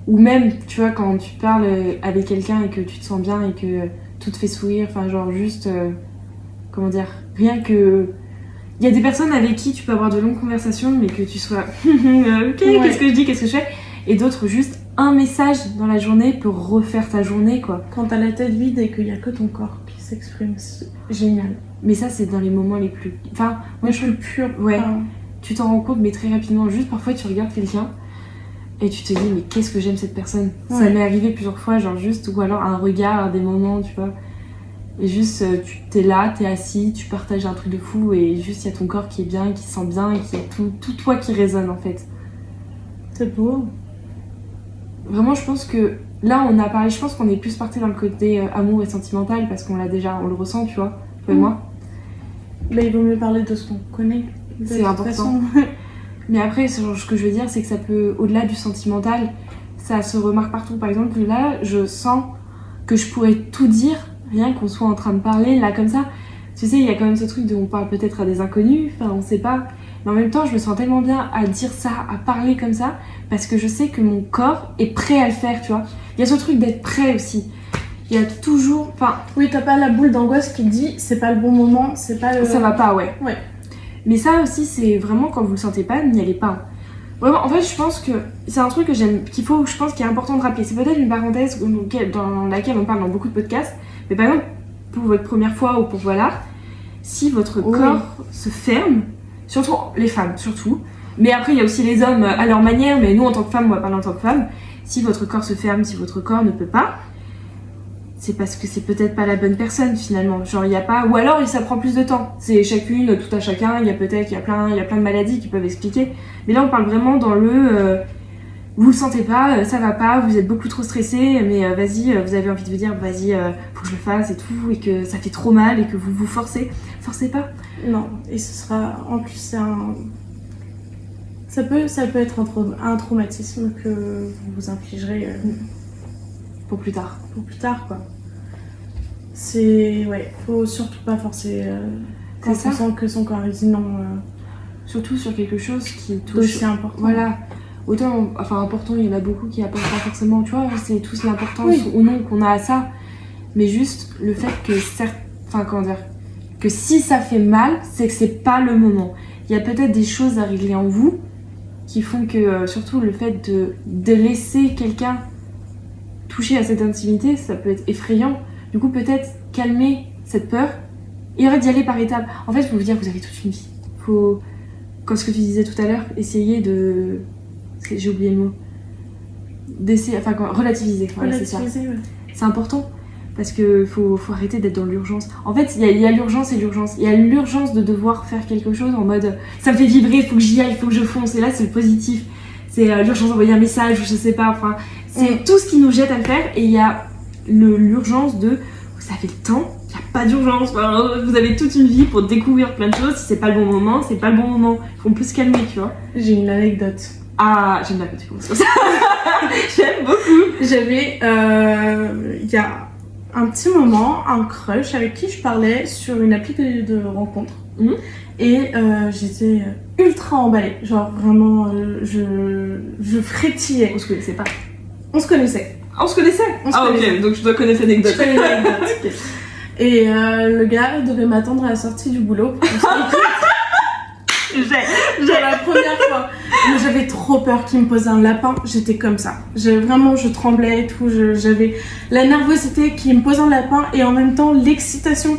Ou même, tu vois, quand tu parles avec quelqu'un et que tu te sens bien et que tout te fait sourire, enfin, genre, juste... rien que... Il y a des personnes avec qui tu peux avoir de longues conversations, mais que tu sois ok, qu'est-ce que je dis, qu'est-ce que je fais, et d'autres juste un message dans la journée peut refaire ta journée, quoi.
Quand t'as la tête vide et qu'il y a que ton corps qui s'exprime, c'est génial.
Mais ça, c'est dans les moments les plus... Enfin, moi, je
suis pure.
Ouais. Tu t'en rends compte, mais très rapidement. Juste parfois, tu regardes quelqu'un et tu te dis, mais qu'est-ce que j'aime cette personne. Ça m'est arrivé plusieurs fois, genre juste, ou alors un regard, des moments, tu vois. Et juste, t'es là, t'es assis, tu partages un truc de fou et juste, il y a ton corps qui est bien, qui se sent bien et qui a tout toi qui résonne, en fait.
C'est beau.
Vraiment, je pense que là, on a parlé, je pense qu'on est plus parti dans le côté amour et sentimental parce qu'on l'a déjà, on le ressent, tu vois, toi et moi.
Bah, il vaut mieux parler de ce qu'on connaît. De
C'est
toute
important.
façon.
Mais après, ce que je veux dire, c'est que ça peut, au-delà du sentimental, ça se remarque partout. Par exemple, là, je sens que je pourrais tout dire, rien qu'on soit en train de parler, là, comme ça. Tu sais, il y a quand même ce truc de on parle peut-être à des inconnus, enfin, on sait pas. Mais en même temps, je me sens tellement bien à dire ça, à parler comme ça, parce que je sais que mon corps est prêt à le faire, tu vois. Il y a ce truc d'être prêt aussi. Il y a toujours... Enfin,
Oui, t'as pas la boule d'angoisse qui dit c'est pas le bon moment, c'est pas le.
ça va pas, ouais.
Ouais.
Mais ça aussi, c'est vraiment quand vous le sentez pas, n'y allez pas. Vraiment, en fait, je pense que c'est un truc que j'aime, je pense qu'il est important de rappeler. C'est peut-être une parenthèse dans laquelle on parle dans beaucoup de podcasts, mais par exemple, pour votre première fois ou pour voilà, si votre corps se ferme, surtout les femmes, surtout, mais après il y a aussi les hommes à leur manière, mais nous en tant que femmes, on va parler en tant que femmes, si votre corps se ferme, si votre corps ne peut pas, c'est parce que c'est peut-être pas la bonne personne finalement. Genre il y a pas, ou alors ça prend plus de temps. C'est chacune, tout à chacun. Il y a plein de maladies qui peuvent expliquer. Mais là on parle vraiment dans le, vous le sentez pas, ça va pas, vous êtes beaucoup trop stressé, mais vas-y, vous avez envie de vous dire vas-y, faut que je le fasse et tout, et que ça fait trop mal et que vous vous forcez. Forcez pas.
Non, et ce sera en plus c'est un. Ça peut être un traumatisme que vous vous infligerez
Pour plus tard.
pour plus tard, quoi. C'est. Ouais, faut surtout pas forcer quand
C'est
on
ça.
sent que son corps dit non
Surtout sur quelque chose qui touche.
d'aussi important.
Voilà. Autant, enfin important, il y en a beaucoup qui apportent pas forcément, tu vois, c'est tous l'importance
Oui.
ou non qu'on a à ça. Mais juste le fait que enfin comment dire, que si ça fait mal, c'est que c'est pas le moment. Il y a peut-être des choses à régler en vous qui font que, surtout le fait de laisser quelqu'un toucher à cette intimité, ça peut être effrayant. Du coup, peut-être calmer cette peur et arrêter d'y aller par étapes. En fait, je peux vous dire, vous avez toute une vie. Faut, comme ce que tu disais tout à l'heure, essayer de... J'ai oublié le mot. D'essayer, enfin, relativiser. Voilà, c'est ça.
Relativiser, ouais.
C'est important. Parce que faut arrêter d'être dans l'urgence. En fait, il y a l'urgence et l'urgence. Il y a l'urgence de devoir faire quelque chose en mode ça me fait vibrer, il faut que j'y aille, il faut que je fonce. Et là, c'est le positif. C'est l'urgence d'envoyer un message, ou je sais pas. Enfin, c'est tout ce qui nous jette à le faire. Et il y a l'urgence de vous avez le temps, il n'y a pas d'urgence. Enfin, vous avez toute une vie pour découvrir plein de choses. Si c'est pas le bon moment, c'est pas le bon moment. On peut se calmer, tu vois.
J'ai une anecdote.
Ah, j'aime bien quand tu commences comme ça. J'aime beaucoup.
J'avais, il y a un petit moment, un crush avec qui je parlais sur une appli de rencontre.
Mhm.
Et j'étais ultra emballée. Genre vraiment, je frétillais.
On se connaissait pas.
On se connaissait.
Ah, on se connaissait.
On se
Ah,
connaissait.
ok, donc je dois connaître l'anecdote.
Je connais l'anecdote.
Ok.
Et le gars devait m'attendre à la sortie du boulot. Genre la première fois. Mais j'avais trop peur qu'il me pose un lapin. J'étais comme ça. Vraiment, je tremblais et tout. J'avais la nervosité qu'il me pose un lapin et en même temps l'excitation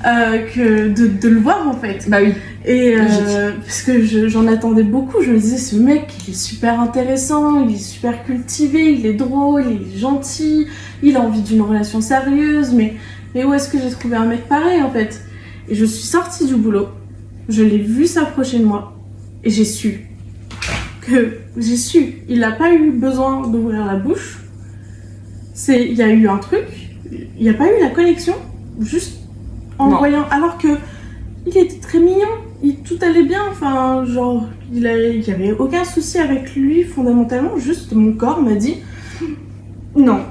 que de le voir en fait.
Bah oui.
Et
Logique.
parce que j'en attendais beaucoup. Je me disais, ce mec, il est super intéressant, il est super cultivé, il est drôle, il est gentil, il a envie d'une relation sérieuse. Mais où est-ce que j'ai trouvé un mec pareil en fait? Et je suis sortie du boulot. Je l'ai vu s'approcher de moi et j'ai su. Il n'a pas eu besoin d'ouvrir la bouche. Il y a eu un truc, il n'y a pas eu la connexion, juste en
Non.
voyant. Alors que il était très mignon, tout allait bien, enfin, genre, il n'y avait aucun souci avec lui fondamentalement, juste mon corps m'a dit non.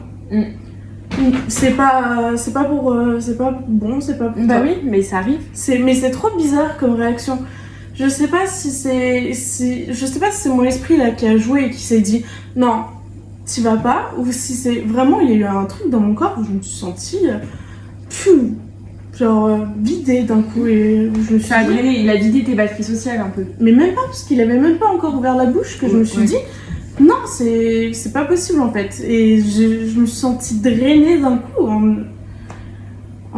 C'est pas bon, c'est pas pour
Bah
toi.
oui, mais ça arrive.
Mais c'est trop bizarre comme réaction. Je sais pas si c'est mon esprit là qui a joué et qui s'est dit non, t'y vas pas, ou si c'est vraiment il y a eu un truc dans mon corps où je me suis sentie vidée d'un coup et où je me suis
Ça a
dit,
drainé, il a vidé tes batteries sociales un peu.
mais même pas parce qu'il avait même pas encore ouvert la bouche que je me suis
Ouais.
dit non, c'est pas possible en fait. Et je me suis sentie drainée d'un coup en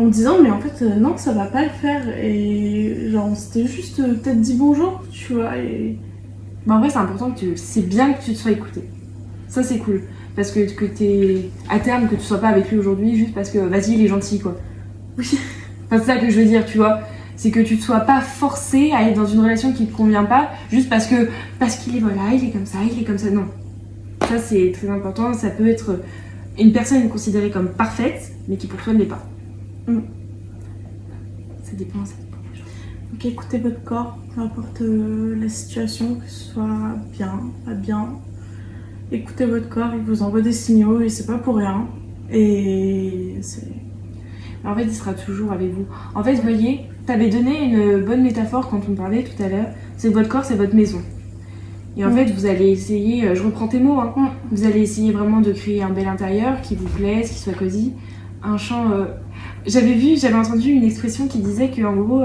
me disant mais en fait non, ça va pas le faire. Et genre on s'était juste peut-être dit bonjour, tu vois. Et
Mais en vrai, c'est important c'est bien que tu te sois écouté. Ça, c'est cool. Parce que t'es à terme, que tu sois pas avec lui aujourd'hui juste parce que vas-y, il est gentil quoi.
oui.
Enfin, c'est ça que je veux dire, tu vois. C'est que tu te sois pas forcé à être dans une relation qui te convient pas juste parce qu'il est voilà, il est comme ça. Non. Ça, c'est très important. Ça peut être une personne considérée comme parfaite, mais qui pour toi ne l'est pas.
Mm.
Ça dépend des gens.
Donc écoutez votre corps, peu importe la situation, que ce soit bien, pas bien. Écoutez votre corps, il vous envoie des signaux et c'est pas pour rien. Et c'est...
En fait, il sera toujours avec vous. En fait, vous voyez, t'avais donné une bonne métaphore quand on parlait tout à l'heure. C'est que votre corps, c'est votre maison. Et en fait, vous allez essayer, je reprends tes mots, hein, vous allez essayer vraiment de créer un bel intérieur qui vous plaise, qui soit cosy. Un champ... J'avais entendu une expression qui disait qu'en gros,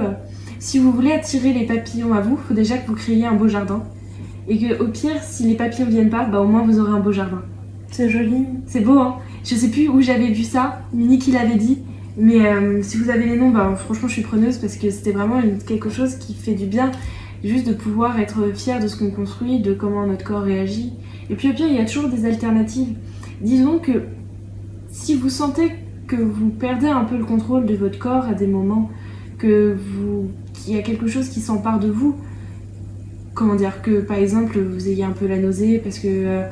si vous voulez attirer les papillons à vous, il faut déjà que vous créiez un beau jardin. Et qu'au pire, si les papillons viennent pas, bah au moins vous aurez un beau jardin.
C'est joli.
C'est beau, hein. Je sais plus où j'avais vu ça, Mini qui l'avait dit. Mais si vous avez les noms, bah, franchement je suis preneuse parce que c'était vraiment quelque chose qui fait du bien. Juste de pouvoir être fier de ce qu'on construit, de comment notre corps réagit. Et puis au pire, il y a toujours des alternatives. Disons que si vous sentez que vous perdez un peu le contrôle de votre corps à des moments, qu'il y a quelque chose qui s'empare de vous, comment dire, que par exemple vous ayez un peu la nausée parce que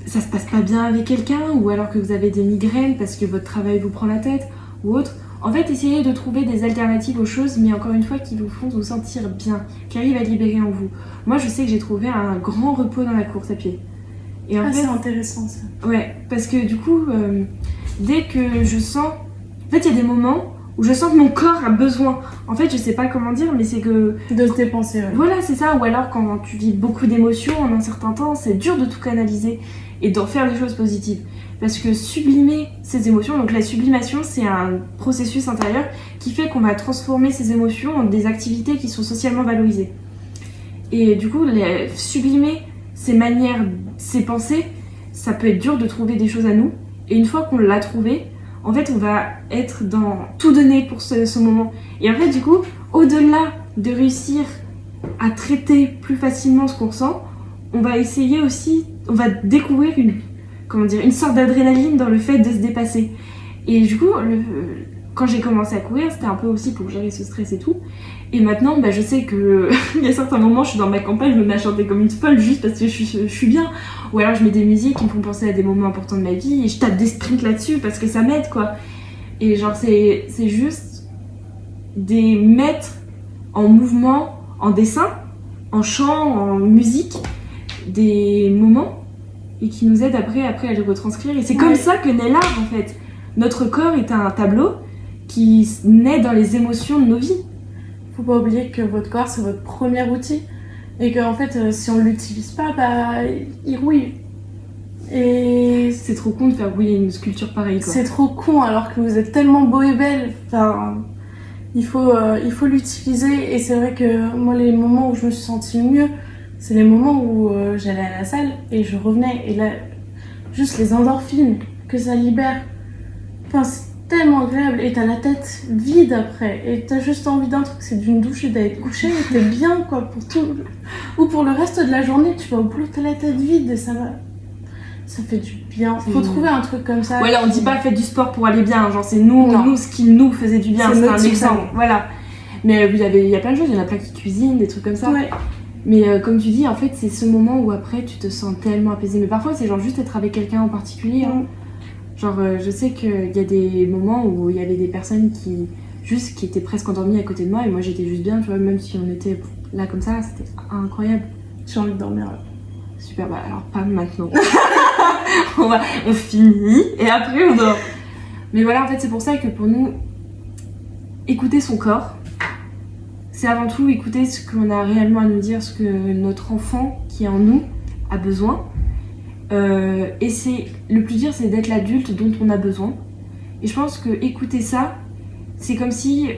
ça se passe pas bien avec quelqu'un, ou alors que vous avez des migraines parce que votre travail vous prend la tête, ou autre. En fait, essayez de trouver des alternatives aux choses, mais encore une fois, qui vous font vous sentir bien, qui arrivent à libérer en vous. Moi, je sais que j'ai trouvé un grand repos dans la course à pied. Et en fait,
c'est intéressant ça.
Ouais, parce que du coup, dès que je sens... En fait, il y a des moments où je sens que mon corps a besoin. En fait, je sais pas comment dire, mais c'est que...
De se dépenser, ouais.
Voilà, c'est ça. Ou alors, quand tu vis beaucoup d'émotions en un certain temps, c'est dur de tout canaliser et d'en faire des choses positives. Parce que sublimer ces émotions, donc la sublimation, c'est un processus intérieur qui fait qu'on va transformer ces émotions en des activités qui sont socialement valorisées. Et du coup, sublimer ces manières, ces pensées, ça peut être dur de trouver des choses à nous. Et une fois qu'on l'a trouvé, en fait, on va être dans tout donner pour ce moment. Et en fait, du coup, au-delà de réussir à traiter plus facilement ce qu'on ressent, on va essayer aussi, on va découvrir une sorte d'adrénaline dans le fait de se dépasser. Et du coup, quand j'ai commencé à courir, c'était un peu aussi pour gérer ce stress et tout. Et maintenant, bah, je sais que il y a certains moments, je suis dans ma campagne, je me mets à chanter comme une folle juste parce que je suis bien. Ou alors je mets des musiques qui me font penser à des moments importants de ma vie et je tape des sprints là-dessus parce que ça m'aide, quoi. Et genre, c'est juste des mettre en mouvement, en dessin, en chant, en musique, des moments et qui nous aident après à les retranscrire. Et c'est comme ça que naît l'art, en fait. Notre corps est un tableau qui naît dans les émotions de nos vies.
Faut pas oublier que votre corps, c'est votre premier outil. Et qu'en fait, si on l'utilise pas, bah, il rouille. Et
c'est trop con de faire rouiller une sculpture pareille, quoi.
C'est trop con, alors que vous êtes tellement beau et belle. Enfin, il faut l'utiliser. Et c'est vrai que moi, les moments où je me suis sentie mieux, c'est les moments où j'allais à la salle et je revenais. Et là, juste les endorphines que ça libère. Enfin, c'est tellement agréable. Et t'as la tête vide après. Et t'as juste envie d'un truc, c'est d'une douche et d'aller te coucher. Et t'es bien, quoi, pour tout. Ou pour le reste de la journée, tu vas au boulot, t'as la tête vide et ça va. Ça fait du bien. Faut trouver un truc comme ça.
Ouais, là, on dit pas faites du sport pour aller bien. Genre, c'est nous ce qui nous faisait du bien. C'est un exemple. Voilà. Mais il y a plein de choses. Il y en a plein qui cuisinent, des trucs comme ça.
Ouais.
Mais comme tu dis, en fait, c'est ce moment où après, tu te sens tellement apaisé. Mais parfois, c'est genre juste être avec quelqu'un en particulier. Hein. Genre, je sais qu'il y a des moments où il y avait des personnes qui étaient presque endormies à côté de moi. Et moi, j'étais juste bien, tu vois, même si on était là comme ça. C'était incroyable.
J'ai envie de dormir là.
Super, bah alors pas maintenant. on finit et après on dort. Mais voilà, en fait, c'est pour ça que pour nous, écouter son corps, c'est avant tout écouter ce qu'on a réellement à nous dire, ce que notre enfant qui est en nous a besoin. Et c'est le plus dur, c'est d'être l'adulte dont on a besoin. Et je pense que écouter ça, c'est comme si,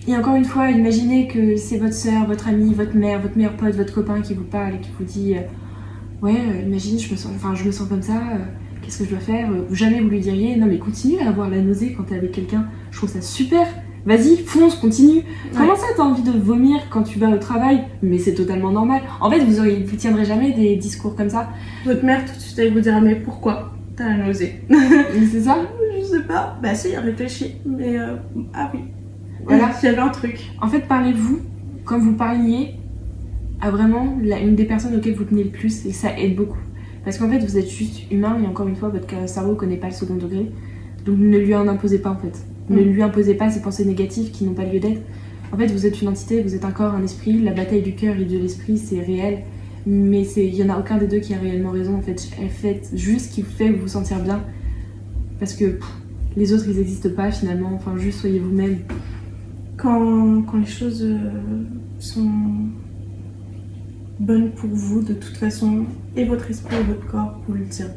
et encore une fois, imaginez que c'est votre soeur, votre amie, votre mère, votre meilleur pote, votre copain qui vous parle et qui vous dit ouais, imagine, je me sens comme ça, qu'est-ce que je dois faire? Jamais vous lui diriez, non mais continue à avoir la nausée quand t'es avec quelqu'un, je trouve ça super, vas-y, fonce, continue. Ouais. Comment ça t'as envie de vomir quand tu vas au travail? Mais c'est totalement normal. En fait, vous tiendrez jamais des discours comme ça.
Votre mère tout de suite elle vous dira, mais pourquoi t'as la nausée?
C'est ça?
Je sais pas, bah si, réfléchis, mais ah oui.
Voilà,
il y avait un truc.
En fait, parlez-vous comme vous parliez à vraiment une des personnes auxquelles vous tenez le plus, et ça aide beaucoup. Parce qu'en fait, vous êtes juste humain, et encore une fois, votre cerveau connaît pas le second degré, donc ne lui en imposez pas en fait. Ne lui imposez pas ces pensées négatives qui n'ont pas lieu d'être. En fait, vous êtes une entité, vous êtes un corps, un esprit. La bataille du cœur et de l'esprit, c'est réel. Mais il y en a aucun des deux qui a réellement raison. En fait, faites juste ce qui vous fait vous sentir bien. Parce que les autres, ils n'existent pas finalement. Enfin, juste soyez vous-même.
Quand les choses sont bonnes pour vous, de toute façon, et votre esprit et votre corps, vous le diront.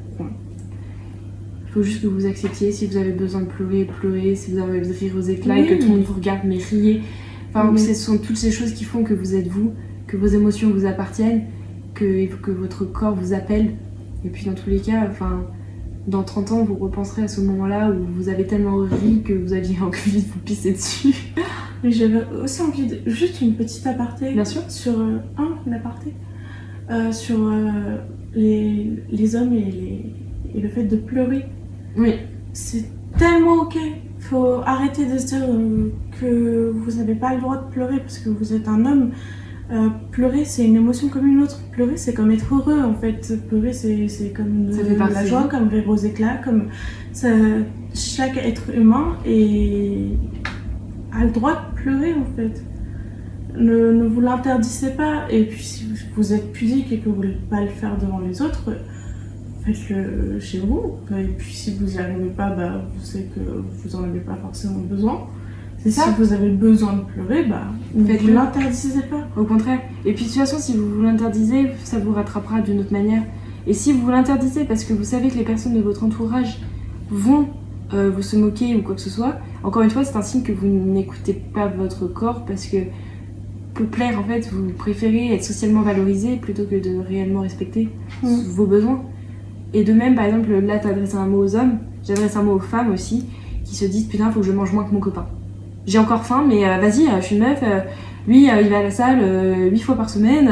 Il faut juste que vous acceptiez. Si vous avez besoin de pleurer, pleurez. Si vous avez envie de rire aux éclats et
Oui.
que tout le monde vous regarde, mais riez. Enfin,
Oui.
ce sont toutes ces choses qui font que vous êtes vous, que vos émotions vous appartiennent, que votre corps vous appelle. Et puis dans tous les cas, enfin, dans 30 ans, vous repenserez à ce moment-là où vous avez tellement ri que vous aviez envie de vous pisser dessus.
Mais j'avais aussi envie de... Juste une petite aparté.
Bien sûr.
Sur... une aparté. Sur les hommes et le fait de pleurer.
Oui.
C'est tellement ok. Faut arrêter de se dire que vous n'avez pas le droit de pleurer parce que vous êtes un homme. Pleurer, c'est une émotion comme une autre. Pleurer, c'est comme être heureux en fait. Pleurer, c'est comme
Ça fait partie
la
de
joie,
vous.
comme rire aux éclats, comme ça, chaque être humain a le droit de pleurer en fait. Ne vous l'interdisez pas. Et puis si vous êtes pudique et que vous ne voulez pas le faire devant les autres, faites-le chez vous. Et puis si vous n'y arrivez pas, vous savez que vous n'en avez pas forcément besoin.
C'est
Si
ça.
vous avez besoin de pleurer, ne
Faites-le.
vous l'interdisez pas.
Au contraire. Et puis de toute façon, si vous vous l'interdisez, ça vous rattrapera d'une autre manière. Et si vous vous l'interdisez parce que vous savez que les personnes de votre entourage vont vous se moquer ou quoi que ce soit, encore une fois, c'est un signe que vous n'écoutez pas votre corps parce que pour plaire, en fait, vous préférez être socialement valorisé plutôt que de réellement respecter vos besoins. Et de même, par exemple, là, t'adresses un mot aux hommes, j'adresse un mot aux femmes aussi, qui se disent putain, faut que je mange moins que mon copain. J'ai encore faim, mais vas-y, je suis une meuf, lui, il va à la salle 8 fois par semaine,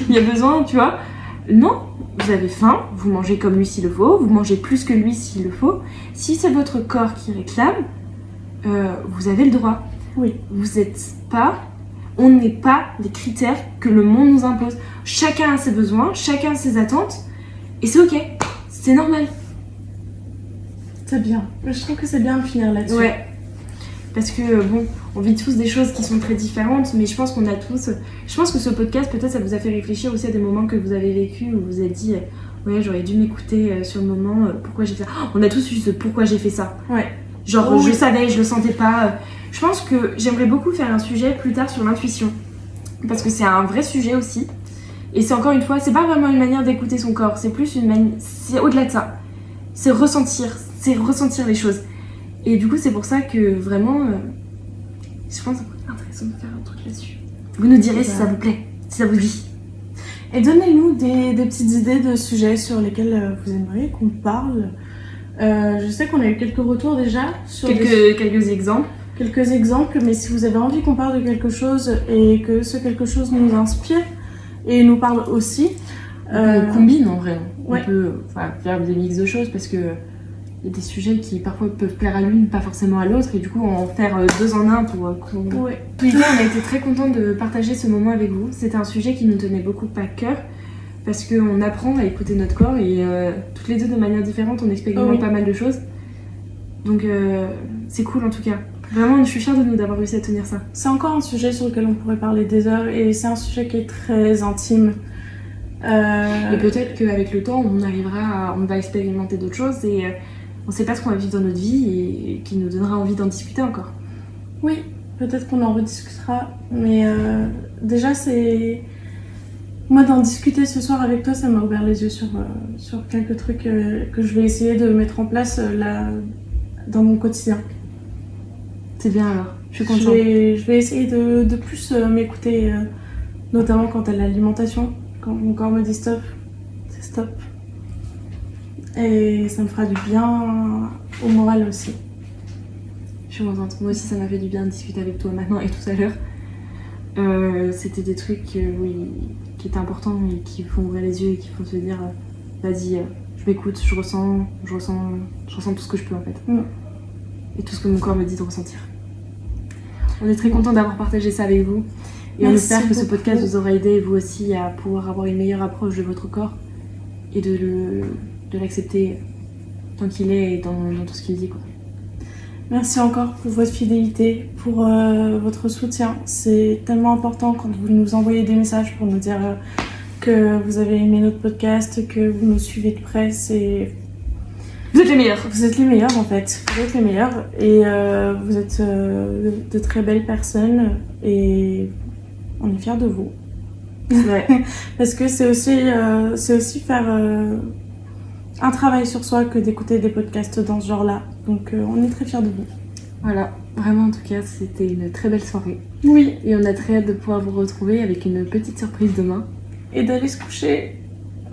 il y a besoin, tu vois. Non, vous avez faim, vous mangez comme lui s'il le faut, vous mangez plus que lui s'il le faut. Si c'est votre corps qui réclame, vous avez le droit.
Oui.
Vous êtes pas, on n'est pas les critères que le monde nous impose. Chacun a ses besoins, chacun a ses attentes, et c'est ok, c'est normal.
C'est bien. Je trouve que c'est bien de finir là-dessus.
Ouais. Parce que bon, on vit tous des choses qui sont très différentes, mais je pense qu'on a tous. Je pense que ce podcast, peut-être, ça vous a fait réfléchir aussi à des moments que vous avez vécu où vous vous êtes dit, ouais, j'aurais dû m'écouter sur le moment, pourquoi j'ai fait ça. On a tous eu ce pourquoi j'ai fait ça.
Ouais.
Genre,
Oh,
je
oui.
savais, je le sentais pas. Je pense que j'aimerais beaucoup faire un sujet plus tard sur l'intuition. Parce que c'est un vrai sujet aussi. Et c'est encore une fois, c'est pas vraiment une manière d'écouter son corps, c'est plus une manière. C'est au-delà de ça. C'est ressentir les choses. Et du coup, c'est pour ça que vraiment, je pense que ça pourrait être intéressant de faire un truc là-dessus. Vous nous direz si ça vous plaît, si ça vous dit.
Et donnez-nous des petites idées de sujets sur lesquels vous aimeriez qu'on parle. Je sais qu'on a eu quelques retours déjà sur
Quelques exemples.
quelques exemples, mais si vous avez envie qu'on parle de quelque chose et que ce quelque chose nous inspire et nous parle aussi,
On combine en vrai.
ouais.
On peut faire des mix de choses parce que il y a des sujets qui parfois peuvent plaire à l'une, pas forcément à l'autre, et du coup en faire deux en un pour qu'on...
ouais.
En tous les cas, on a été très contents de partager ce moment avec vous. C'était un sujet qui nous tenait beaucoup à cœur parce qu'on apprend à écouter notre corps et toutes les deux de manière différente, on expérimente
Oui.
pas mal de choses. Donc c'est cool en tout cas. Vraiment, je suis fière de nous d'avoir réussi à tenir ça.
C'est encore un sujet sur lequel on pourrait parler des heures et c'est un sujet qui est très intime.
Et peut-être qu'avec le temps, on va expérimenter d'autres choses et on sait pas ce qu'on va vivre dans notre vie et qui nous donnera envie d'en discuter encore.
Oui, peut-être qu'on en rediscutera, mais déjà c'est... Moi d'en discuter ce soir avec toi, ça m'a ouvert les yeux sur quelques trucs que je vais essayer de mettre en place là, dans mon quotidien.
C'est bien alors, je suis contente.
Je vais essayer de plus m'écouter, notamment quant à l'alimentation. Quand mon corps me dit stop, c'est stop. Et ça me fera du bien au moral aussi.
Je suis contente. Moi aussi, ça m'a fait du bien de discuter avec toi maintenant et tout à l'heure. C'était des trucs qui étaient importants et qui font ouvrir les yeux et qui font se dire vas-y, je m'écoute, je ressens tout ce que je peux en fait. Et tout ce que mon corps me dit de ressentir. On est très contents d'avoir partagé ça avec vous. Et on
Merci
espère que ce
beaucoup.
podcast vous aura aidé vous aussi à pouvoir avoir une meilleure approche de votre corps et de l'accepter tant qu'il est et dans tout ce qu'il dit quoi.
Merci encore pour votre fidélité, pour votre soutien. C'est tellement important quand vous nous envoyez des messages pour nous dire que vous avez aimé notre podcast, que vous nous suivez de près.
Vous êtes les meilleurs.
Vous êtes les meilleurs en fait. Vous êtes les meilleurs et vous êtes de très belles personnes et on est fiers de vous.
Ouais.
Parce que c'est aussi faire un travail sur soi que d'écouter des podcasts dans ce genre-là. Donc on est très fiers de vous.
Voilà, vraiment en tout cas, c'était une très belle soirée.
Oui.
Et on a très hâte de pouvoir vous retrouver avec une petite surprise demain.
Et d'aller se coucher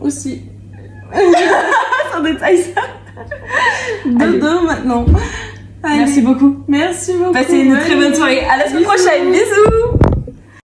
aussi.
Sans détail ça.
Dodo maintenant. Allez.
Merci beaucoup.
Merci beaucoup.
Passez une très bonne soirée. À la semaine prochaine. Bisous.